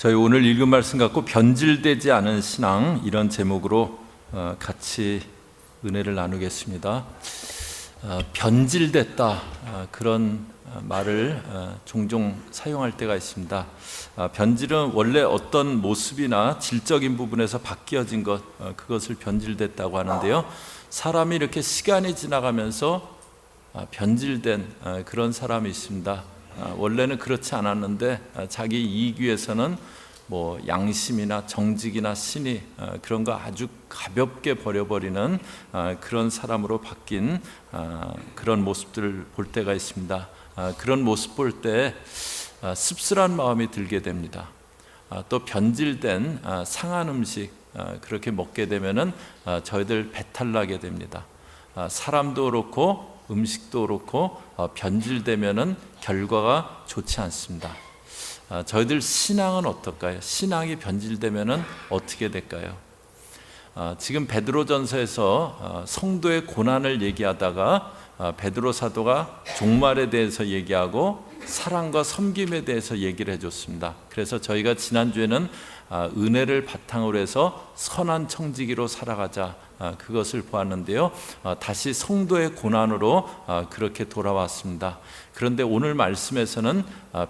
저희 오늘 읽은 말씀 갖고 변질되지 않은 신앙, 이런 제목으로 같이 은혜를 나누겠습니다. 변질됐다, 그런 말을 종종 사용할 때가 있습니다. 변질은 원래 어떤 모습이나 질적인 부분에서 바뀌어진 것, 그것을 변질됐다고 하는데요. 사람이 이렇게 시간이 지나가면서 변질된 그런 사람이 있습니다. 원래는 그렇지 않았는데 자기 이익 위해서는 뭐 양심이나 정직이나 신의, 그런 거 아주 가볍게 버려버리는 그런 사람으로 바뀐 그런 모습들을 볼 때가 있습니다. 그런 모습 볼 때 씁쓸한 마음이 들게 됩니다. 또 변질된 상한 음식 그렇게 먹게 되면은 저희들 배탈 나게 됩니다. 사람도 그렇고 음식도 그렇고 변질되면은 결과가 좋지 않습니다. 저희들 신앙은 어떨까요? 신앙이 변질되면은 어떻게 될까요? 지금 베드로전서에서 성도의 고난을 얘기하다가 베드로 사도가 종말에 대해서 얘기하고 사랑과 섬김에 대해서 얘기를 해줬습니다. 그래서 저희가 지난주에는 은혜를 바탕으로 해서 선한 청지기로 살아가자, 그것을 보았는데요. 다시 성도의 고난으로 그렇게 돌아왔습니다. 그런데 오늘 말씀에서는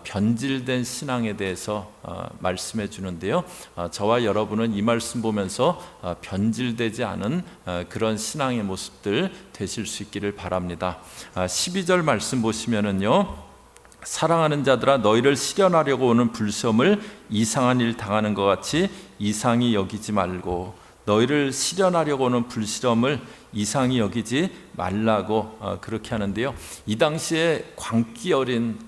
변질된 신앙에 대해서 말씀해 주는데요. 저와 여러분은 이 말씀 보면서 변질되지 않은 그런 신앙의 모습들 되실 수 있기를 바랍니다. 12절 말씀 보시면은요, 사랑하는 자들아, 너희를 시련하려고 오는 불시험을 이상한 일 당하는 것 같이 이상히 여기지 말고, 너희를 시련하려고 오는 불시험을 이상히 여기지 말라고 그렇게 하는데요. 이 당시에 광기 어린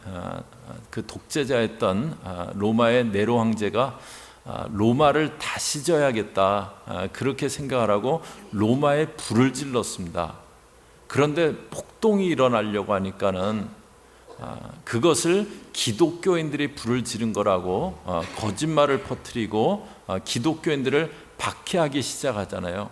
그 독재자였던 로마의 네로 황제가 로마를 다시 져야겠다, 그렇게 생각을 하고 로마에 불을 질렀습니다. 그런데 폭동이 일어나려고 하니까는 그것을 기독교인들이 불을 지른 거라고 거짓말을 퍼뜨리고 기독교인들을 박해하기 시작하잖아요.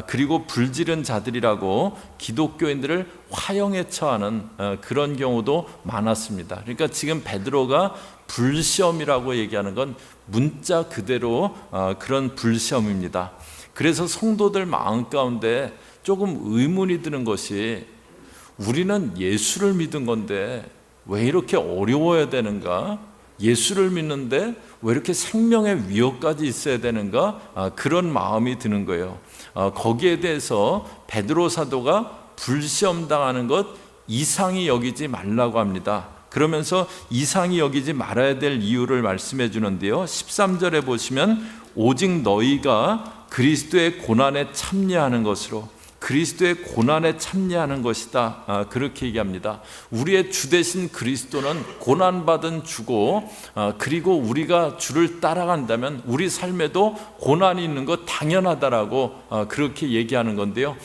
그리고 불지른 자들이라고 기독교인들을 화형에 처하는 그런 경우도 많았습니다. 그러니까 지금 베드로가 불시험이라고 얘기하는 건 문자 그대로 그런 불시험입니다. 그래서 성도들 마음 가운데 조금 의문이 드는 것이, 우리는 예수를 믿은 건데 왜 이렇게 어려워야 되는가? 예수를 믿는데 왜 이렇게 생명의 위협까지 있어야 되는가? 그런 마음이 드는 거예요. 거기에 대해서 베드로 사도가 불시험 당하는 것 이상히 여기지 말라고 합니다. 그러면서 이상히 여기지 말아야 될 이유를 말씀해 주는데요. 13절에 보시면 오직 너희가 그리스도의 고난에 참여하는 것으로, 그리스도의 고난에 참여하는 것이다, 그렇게 얘기합니다. 우리의 주 되신 그리스도는 고난받은 주고, 그리고 우리가 주를 따라간다면 우리 삶에도 고난이 있는 것 당연하다라고 그렇게 얘기하는 건데요.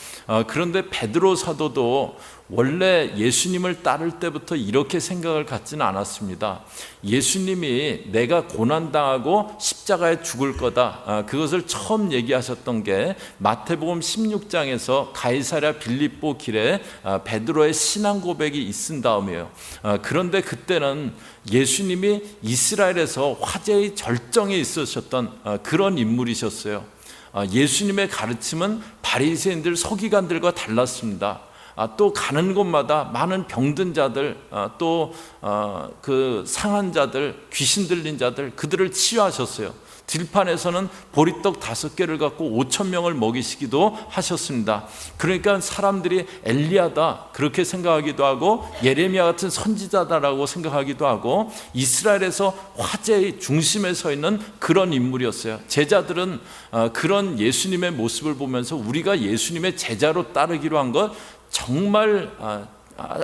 그런데 베드로 사도도 원래 예수님을 따를 때부터 이렇게 생각을 갖지는 않았습니다. 예수님이 내가 고난당하고 십자가에 죽을 거다, 그것을 처음 얘기하셨던 게 마태복음 16장에서 가이사랴 빌립보 길에 베드로의 신앙 고백이 있은 다음이에요. 그런데 그때는 예수님이 이스라엘에서 화제의 절정에 있으셨던 그런 인물이셨어요. 예수님의 가르침은 바리새인들, 서기관들과 달랐습니다. 또 가는 곳마다 많은 병든 자들, 또 그 상한 자들, 귀신 들린 자들, 그들을 치유하셨어요. 들판에서는 보리떡 5개를 갖고 5,000명을 먹이시기도 하셨습니다. 그러니까 사람들이 엘리야다 그렇게 생각하기도 하고, 예레미야 같은 선지자다라고 생각하기도 하고, 이스라엘에서 화제의 중심에 서 있는 그런 인물이었어요. 제자들은 그런 예수님의 모습을 보면서 우리가 예수님의 제자로 따르기로 한 것 정말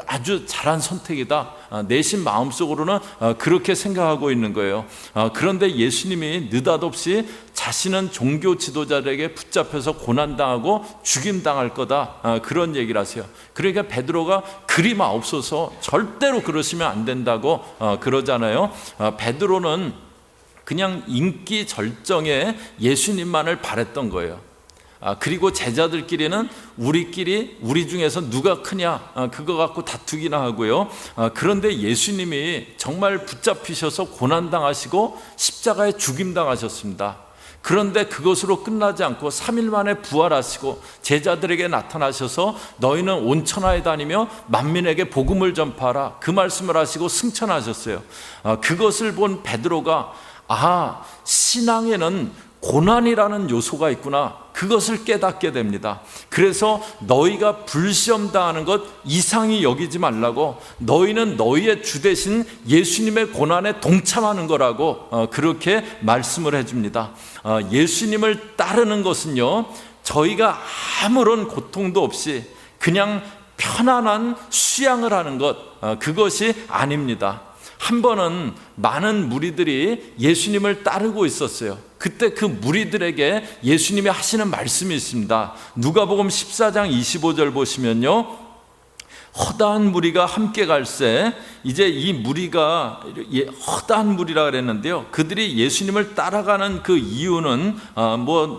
아주 잘한 선택이다, 내심 마음속으로는 그렇게 생각하고 있는 거예요. 그런데 예수님이 느닷없이 자신은 종교 지도자들에게 붙잡혀서 고난당하고 죽임당할 거다, 그런 얘기를 하세요. 그러니까 베드로가 그리 마옵소서, 절대로 그러시면 안 된다고 그러잖아요. 베드로는 그냥 인기 절정에 예수님만을 바랬던 거예요. 그리고 제자들끼리는 우리 중에서 누가 크냐 그거 갖고 다투기나 하고요. 그런데 예수님이 정말 붙잡히셔서 고난당하시고 십자가에 죽임당하셨습니다. 그런데 그것으로 끝나지 않고 3일 만에 부활하시고 제자들에게 나타나셔서 너희는 온 천하에 다니며 만민에게 복음을 전파하라, 그 말씀을 하시고 승천하셨어요. 그것을 본 베드로가 신앙에는 고난이라는 요소가 있구나, 그것을 깨닫게 됩니다. 그래서 너희가 불시험 당하는 것 이상히 여기지 말라고, 너희는 너희의 주 대신 예수님의 고난에 동참하는 거라고 그렇게 말씀을 해줍니다. 예수님을 따르는 것은요, 저희가 아무런 고통도 없이 그냥 편안한 수양을 하는 것, 그것이 아닙니다. 한 번은 많은 무리들이 예수님을 따르고 있었어요. 그때 그 무리들에게 예수님이 하시는 말씀이 있습니다. 누가복음 14장 25절 보시면요, 허다한 무리가 함께 갈새, 이제 이 무리가 허다한 무리라 그랬는데요, 그들이 예수님을 따라가는 그 이유는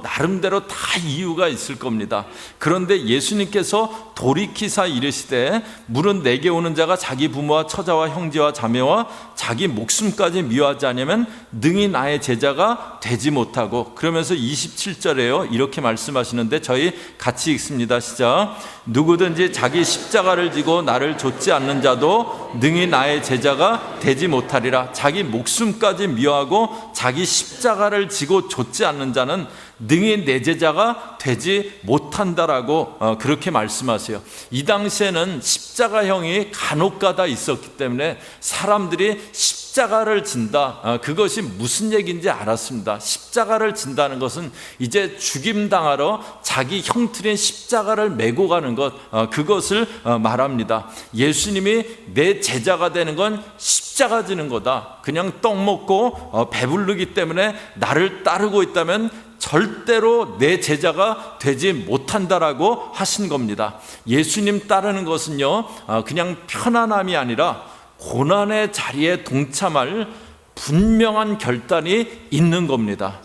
나름대로 다 이유가 있을 겁니다. 그런데 예수님께서 돌이키사 이르시되 물은 내게 오는 자가 자기 부모와 처자와 형제와 자매와 자기 목숨까지 미워하지 않으면 능히 나의 제자가 되지 못하고, 그러면서 27절에요 이렇게 말씀하시는데 저희 같이 읽습니다. 시작. 누구든지 자기 십자가를 지고 나를 좇지 않는 자도 능히 나의 제자가 되지 못하리라. 자기 목숨까지 미워하고 자기 십자가를 지고 좇지 않는 자는 능히 내 제자가 되지 못한다라고 그렇게 말씀하세요. 이 당시에는 십자가형이 간혹가다 있었기 때문에 사람들이 십자가를 진다, 그것이 무슨 얘기인지 알았습니다. 십자가를 진다는 것은 이제 죽임당하러 자기 형틀인 십자가를 메고 가는 것, 그것을 말합니다. 예수님이 내 제자가 되는 건 십자가 지는 거다. 그냥 떡 먹고 배부르기 때문에 나를 따르고 있다면 절대로 내 제자가 되지 못한다라고 하신 겁니다. 예수님 따르는 것은요, 그냥 편안함이 아니라 고난의 자리에 동참할 분명한 결단이 있는 겁니다.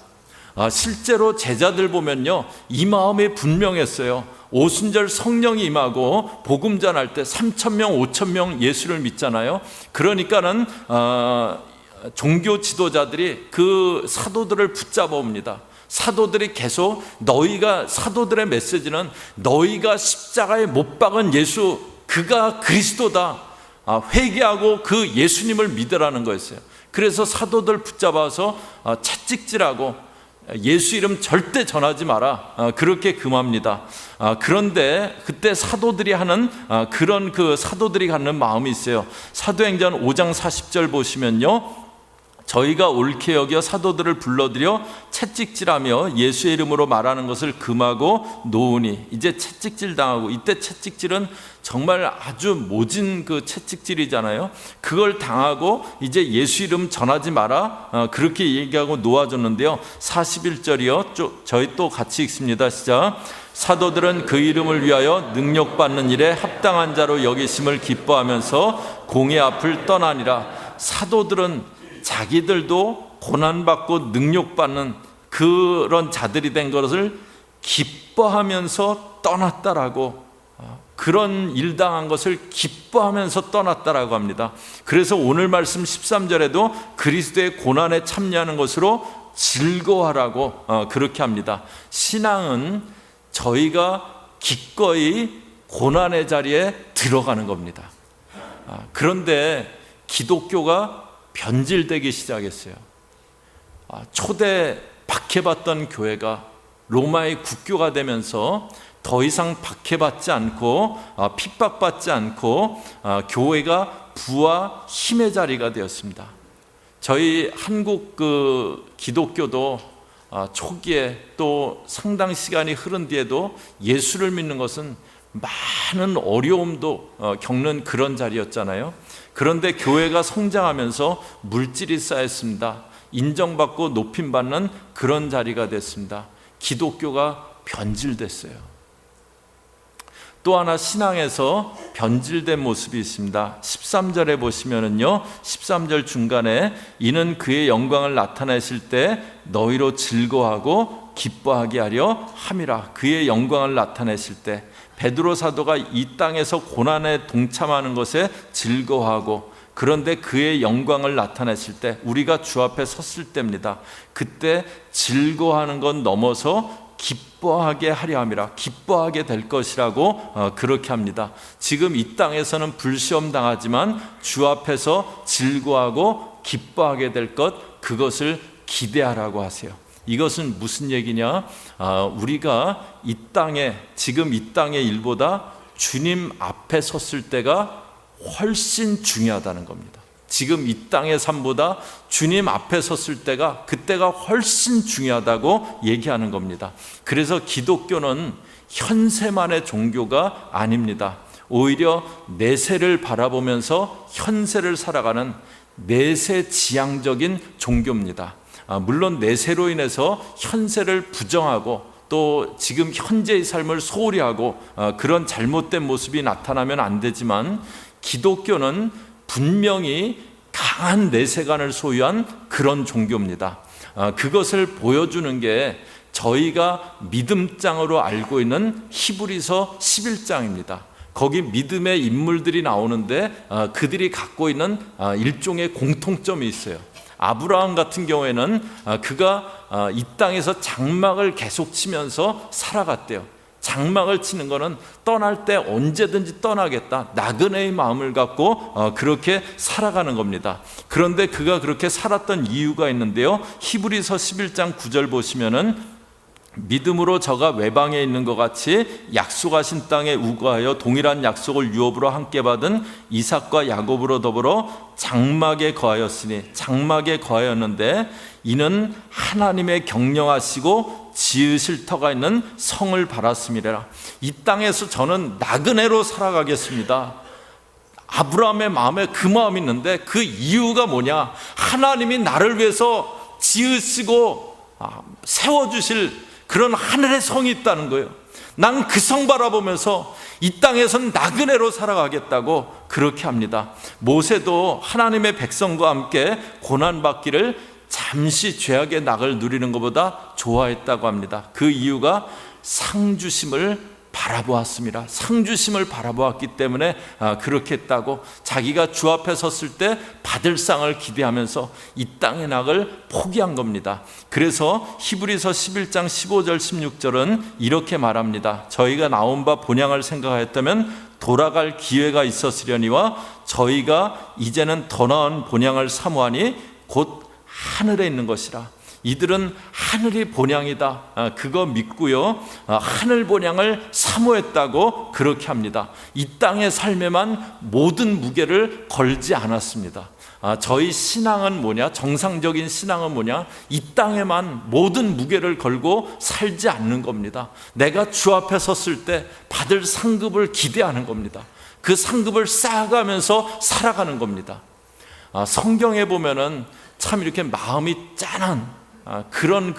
실제로 제자들 보면요, 이 마음이 분명했어요. 오순절 성령이 임하고 복음 전할 때 3,000명, 5,000명 예수를 믿잖아요. 그러니까는 종교 지도자들이 그 사도들을 붙잡아 옵니다. 사도들이 계속 사도들의 메시지는 너희가 십자가에 못 박은 예수, 그가 그리스도다, 회개하고 그 예수님을 믿으라는 거였어요. 그래서 사도들 붙잡아서 채찍질하고 예수 이름 절대 전하지 마라, 그렇게 금합니다. 그런데 그때 사도들이 하는 그런 사도들이 갖는 마음이 있어요. 사도행전 5장 40절 보시면요, 저희가 옳게 여겨 사도들을 불러들여 채찍질하며 예수의 이름으로 말하는 것을 금하고 놓으니, 이제 채찍질 당하고, 이때 채찍질은 정말 아주 모진 그 채찍질이잖아요. 그걸 당하고 이제 예수 이름 전하지 마라, 그렇게 얘기하고 놓아줬는데요. 41절이요 저희 또 같이 읽습니다. 시작. 사도들은 그 이름을 위하여 능력받는 일에 합당한 자로 여기심을 기뻐하면서 공의 앞을 떠나니라. 사도들은 자기들도 고난받고 능력받는 그런 자들이 된 것을 기뻐하면서 떠났다라고, 그런 일 당한 것을 기뻐하면서 떠났다라고 합니다. 그래서 오늘 말씀 13절에도 그리스도의 고난에 참여하는 것으로 즐거워하라고 그렇게 합니다. 신앙은 저희가 기꺼이 고난의 자리에 들어가는 겁니다. 그런데 기독교가 변질되기 시작했어요. 초대 박해받던 교회가 로마의 국교가 되면서 더 이상 박해받지 않고 핍박받지 않고 교회가 부와 힘의 자리가 되었습니다. 저희 한국 기독교도 초기에 또 상당 시간이 흐른 뒤에도 예수를 믿는 것은 많은 어려움도 겪는 그런 자리였잖아요. 그런데 교회가 성장하면서 물질이 쌓였습니다. 인정받고 높임받는 그런 자리가 됐습니다. 기독교가 변질됐어요. 또 하나 신앙에서 변질된 모습이 있습니다. 13절에 보시면은요, 13절 중간에 이는 그의 영광을 나타내실 때 너희로 즐거워하고 기뻐하게 하려 함이라. 그의 영광을 나타내실 때 베드로 사도가 이 땅에서 고난에 동참하는 것에 즐거워하고, 그런데 그의 영광을 나타내실 때 우리가 주 앞에 섰을 때입니다. 그때 즐거워하는 건 넘어서 기뻐하게 하려 함이라. 기뻐하게 될 것이라고 그렇게 합니다. 지금 이 땅에서는 불시험 당하지만 주 앞에서 즐거워하고 기뻐하게 될 것, 그것을 기대하라고 하세요. 이것은 무슨 얘기냐? 우리가 이 땅에, 지금 이 땅의 일보다 주님 앞에 섰을 때가 훨씬 중요하다는 겁니다. 지금 이 땅의 삶보다 주님 앞에 섰을 때가, 그때가 훨씬 중요하다고 얘기하는 겁니다. 그래서 기독교는 현세만의 종교가 아닙니다. 오히려 내세를 바라보면서 현세를 살아가는 내세지향적인 종교입니다. 물론 내세로 인해서 현세를 부정하고 또 지금 현재의 삶을 소홀히 하고 그런 잘못된 모습이 나타나면 안 되지만, 기독교는 분명히 강한 내세관을 소유한 그런 종교입니다. 그것을 보여주는 게 저희가 믿음장으로 알고 있는 히브리서 11장입니다. 거기 믿음의 인물들이 나오는데 그들이 갖고 있는 일종의 공통점이 있어요. 아브라함 같은 경우에는 그가 이 땅에서 장막을 계속 치면서 살아갔대요. 장막을 치는 것은 떠날 때 언제든지 떠나겠다, 나그네의 마음을 갖고 그렇게 살아가는 겁니다. 그런데 그가 그렇게 살았던 이유가 있는데요, 히브리서 11장 9절 보시면은 믿음으로 저가 외방에 있는 것 같이 약속하신 땅에 우거하여 동일한 약속을 유업으로 함께 받은 이삭과 야곱으로 더불어 장막에 거하였으니, 장막에 거하였는데 이는 하나님의 경영하시고 지으실 터가 있는 성을 바랐음이라. 이 땅에서 저는 나그네로 살아가겠습니다. 아브라함의 마음에 그 마음이 있는데 그 이유가 뭐냐? 하나님이 나를 위해서 지으시고 세워주실 그런 하늘의 성이 있다는 거예요. 난 그 성 바라보면서 이 땅에선 나그네로 살아가겠다고 그렇게 합니다. 모세도 하나님의 백성과 함께 고난받기를 잠시 죄악의 낙을 누리는 것보다 좋아했다고 합니다. 그 이유가 상주심을 바라보았습니다. 상주심을 바라보았기 때문에 그렇게 했다고, 자기가 주 앞에 섰을 때 받을 상을 기대하면서 이 땅의 낙을 포기한 겁니다. 그래서 히브리서 11장 15절 16절은 이렇게 말합니다. 저희가 나온 바 본향을 생각하였다면 돌아갈 기회가 있었으려니와 저희가 이제는 더 나은 본향을 사모하니 곧 하늘에 있는 것이라. 이들은 하늘이 본향이다, 그거 믿고요, 하늘 본향을 사모했다고 그렇게 합니다. 이 땅의 삶에만 모든 무게를 걸지 않았습니다. 저희 신앙은 뭐냐? 정상적인 신앙은 뭐냐? 이 땅에만 모든 무게를 걸고 살지 않는 겁니다. 내가 주 앞에 섰을 때 받을 상급을 기대하는 겁니다. 그 상급을 쌓아가면서 살아가는 겁니다. 성경에 보면은 참 이렇게 마음이 짠한 그런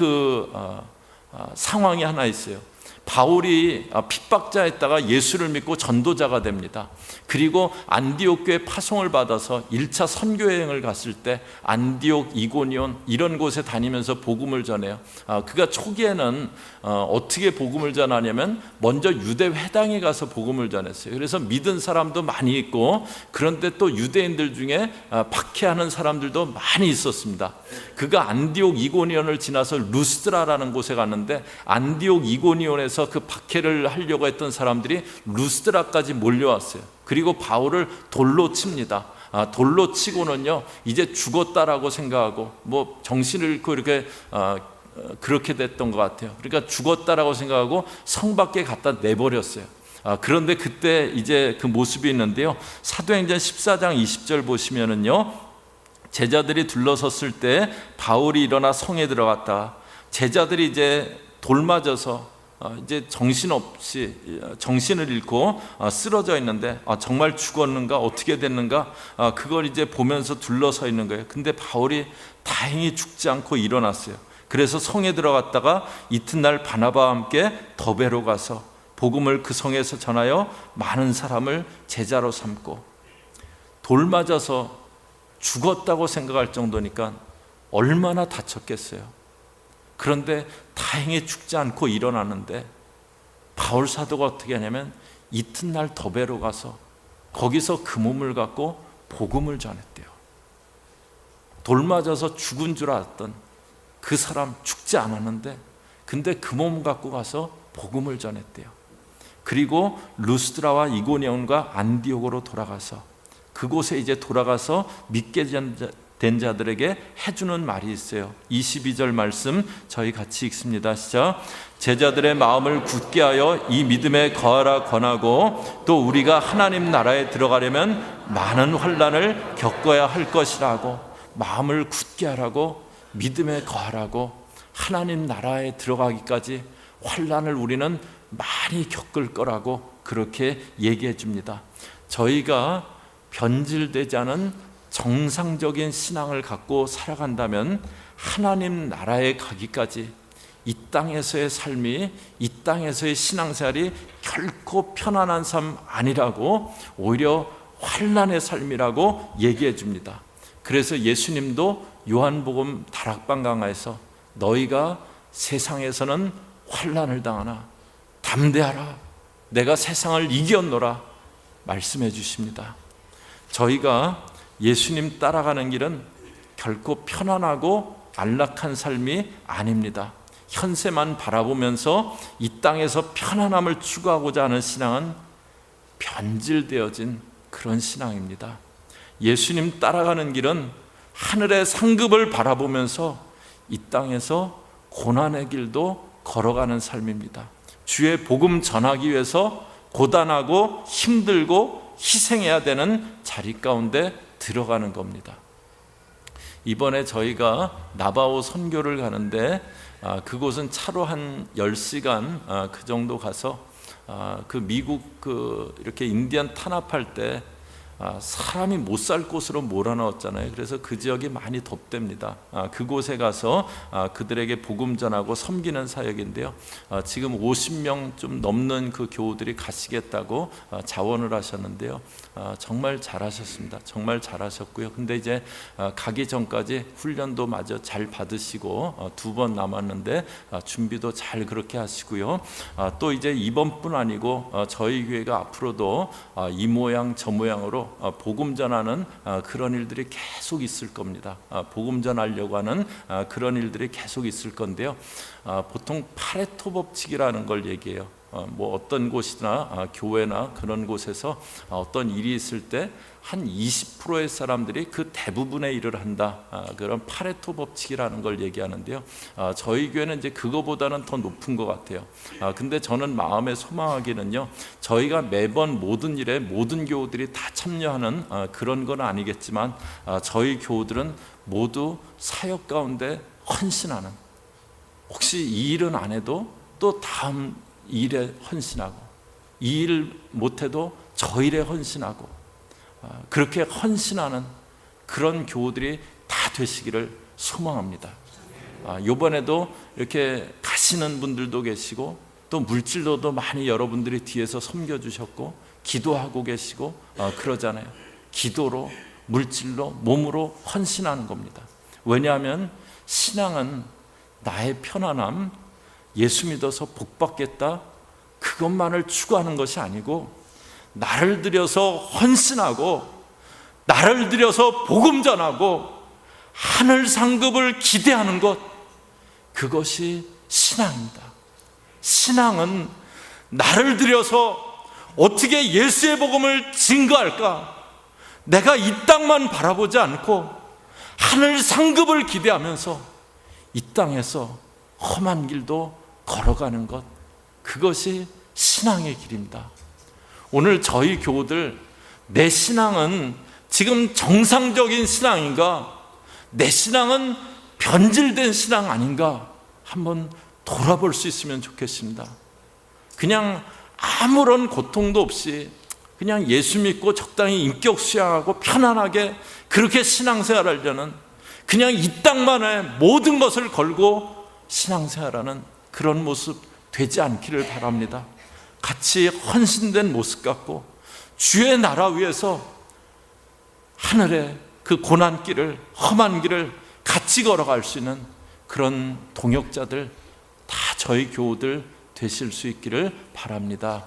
상황이 하나 있어요. 바울이 핍박자였다가 예수를 믿고 전도자가 됩니다. 그리고 안디옥 교회 파송을 받아서 1차 선교 여행을 갔을 때 안디옥, 이고니온 이런 곳에 다니면서 복음을 전해요. 그가 초기에는 어떻게 복음을 전하냐면 먼저 유대 회당에 가서 복음을 전했어요. 그래서 믿은 사람도 많이 있고, 그런데 또 유대인들 중에 박해하는 사람들도 많이 있었습니다. 그가 안디옥, 이고니온을 지나서 루스드라라는 곳에 갔는데, 안디옥, 이고니온에서 그 박해를 하려고 했던 사람들이 루스드라까지 몰려왔어요. 그리고 바울을 돌로 칩니다. 돌로 치고는요, 이제 죽었다라고 생각하고 뭐 정신을 잃고 이렇게 그렇게 됐던 것 같아요. 그러니까 죽었다라고 생각하고 성 밖에 갖다 내버렸어요. 그런데 그때 이제 그 모습이 있는데요, 사도행전 14장 20절 보시면은요, 제자들이 둘러섰을 때 바울이 일어나 성에 들어갔다. 제자들이 이제 돌 맞아서 이제 정신없이 정신을 잃고 쓰러져 있는데 정말 죽었는가, 어떻게 됐는가, 그걸 이제 보면서 둘러서 있는 거예요. 근데 바울이 다행히 죽지 않고 일어났어요. 그래서 성에 들어갔다가 이튿날 바나바와 함께 더베로 가서 복음을 그 성에서 전하여 많은 사람을 제자로 삼고, 돌 맞아서 죽었다고 생각할 정도니까 얼마나 다쳤겠어요. 그런데 다행히 죽지 않고 일어나는데 바울 사도가 어떻게 하냐면 이튿날 더베로 가서 거기서 그 몸을 갖고 복음을 전했대요. 돌 맞아서 죽은 줄 알았던 그 사람 죽지 않았는데 근데 그 몸 갖고 가서 복음을 전했대요. 그리고 루스드라와 이고니온과 안디옥으로 돌아가서 그곳에 이제 돌아가서 믿게 된 자들에게 해주는 말이 있어요. 22절 말씀 저희 같이 읽습니다. 시작. 제자들의 마음을 굳게 하여 이 믿음에 거하라 권하고 또 우리가 하나님 나라에 들어가려면 많은 환난을 겪어야 할 것이라고, 마음을 굳게 하라고, 믿음에 거하라고, 하나님 나라에 들어가기까지 환난을 우리는 많이 겪을 거라고 그렇게 얘기해 줍니다. 저희가 변질되지 않은 정상적인 신앙을 갖고 살아간다면 하나님 나라에 가기까지 이 땅에서의 삶이, 이 땅에서의 신앙생활이 결코 편안한 삶 아니라고, 오히려 환난의 삶이라고 얘기해 줍니다. 그래서 예수님도 요한복음 다락방 강화에서 너희가 세상에서는 환난을 당하나 담대하라, 내가 세상을 이겼노라 말씀해 주십니다. 저희가 예수님 따라가는 길은 결코 편안하고 안락한 삶이 아닙니다. 현세만 바라보면서 이 땅에서 편안함을 추구하고자 하는 신앙은 변질되어진 그런 신앙입니다. 예수님 따라가는 길은 하늘의 상급을 바라보면서 이 땅에서 고난의 길도 걸어가는 삶입니다. 주의 복음 전하기 위해서 고단하고 힘들고 희생해야 되는 자리 가운데 들어가는 겁니다. 이번에 저희가 나바오 선교를 가는데 그곳은 차로 한 10시간 그 정도 가서 그 미국 이렇게 인디안 탄압할 때 사람이 못 살 곳으로 몰아넣었잖아요. 그래서 그 지역이 많이 덥답니다. 그곳에 가서 그들에게 복음 전하고 섬기는 사역인데요. 지금 50명 좀 넘는 그 교우들이 가시겠다고 자원을 하셨는데요. 정말 잘하셨습니다. 정말 잘하셨고요. 근데 이제 가기 전까지 훈련도 마저 잘 받으시고 2번 남았는데 준비도 잘 그렇게 하시고요. 또 이제 이번뿐 아니고 저희 교회가 앞으로도 이 모양 저 모양으로 복음 전하는 그런 일들이 계속 있을 겁니다. 복음 전하려고 하는 그런 일들이 계속 있을 건데요. 보통 파레토 법칙이라는 걸 얘기해요. 뭐 어떤 곳이나 교회나 그런 곳에서 어떤 일이 있을 때 한 20%의 사람들이 그 대부분의 일을 한다. 그런 파레토 법칙이라는 걸 얘기하는데요. 저희 교회는 이제 그거보다는 더 높은 것 같아요. 근데 저는 마음에 소망하기는요, 저희가 매번 모든 일에 모든 교우들이 다 참여하는 그런 건 아니겠지만 저희 교우들은 모두 사역 가운데 헌신하는, 혹시 이 일은 안 해도 또 다음 일에 헌신하고, 이 일 못해도 저 일에 헌신하고, 그렇게 헌신하는 그런 교우들이 다 되시기를 소망합니다. 이번에도 이렇게 가시는 분들도 계시고 또 물질로도 많이 여러분들이 뒤에서 섬겨주셨고 기도하고 계시고 그러잖아요. 기도로, 물질로, 몸으로 헌신하는 겁니다. 왜냐하면 신앙은 나의 편안함, 예수 믿어서 복 받겠다, 그것만을 추구하는 것이 아니고 나를 들여서 헌신하고 나를 들여서 복음 전하고 하늘 상급을 기대하는 것, 그것이 신앙입니다. 신앙은 나를 들여서 어떻게 예수의 복음을 증거할까, 내가 이 땅만 바라보지 않고 하늘 상급을 기대하면서 이 땅에서 험한 길도 걸어가는 것, 그것이 신앙의 길입니다. 오늘 저희 교우들, 내 신앙은 지금 정상적인 신앙인가, 내 신앙은 변질된 신앙 아닌가 한번 돌아볼 수 있으면 좋겠습니다. 그냥 아무런 고통도 없이 그냥 예수 믿고 적당히 인격 수양하고 편안하게 그렇게 신앙생활하려는, 그냥 이 땅만의 모든 것을 걸고 신앙생활하는 그런 모습 되지 않기를 바랍니다. 같이 헌신된 모습 갖고 주의 나라 위에서 하늘의 그 고난길을, 험한 길을 같이 걸어갈 수 있는 그런 동역자들 다 저희 교우들 되실 수 있기를 바랍니다.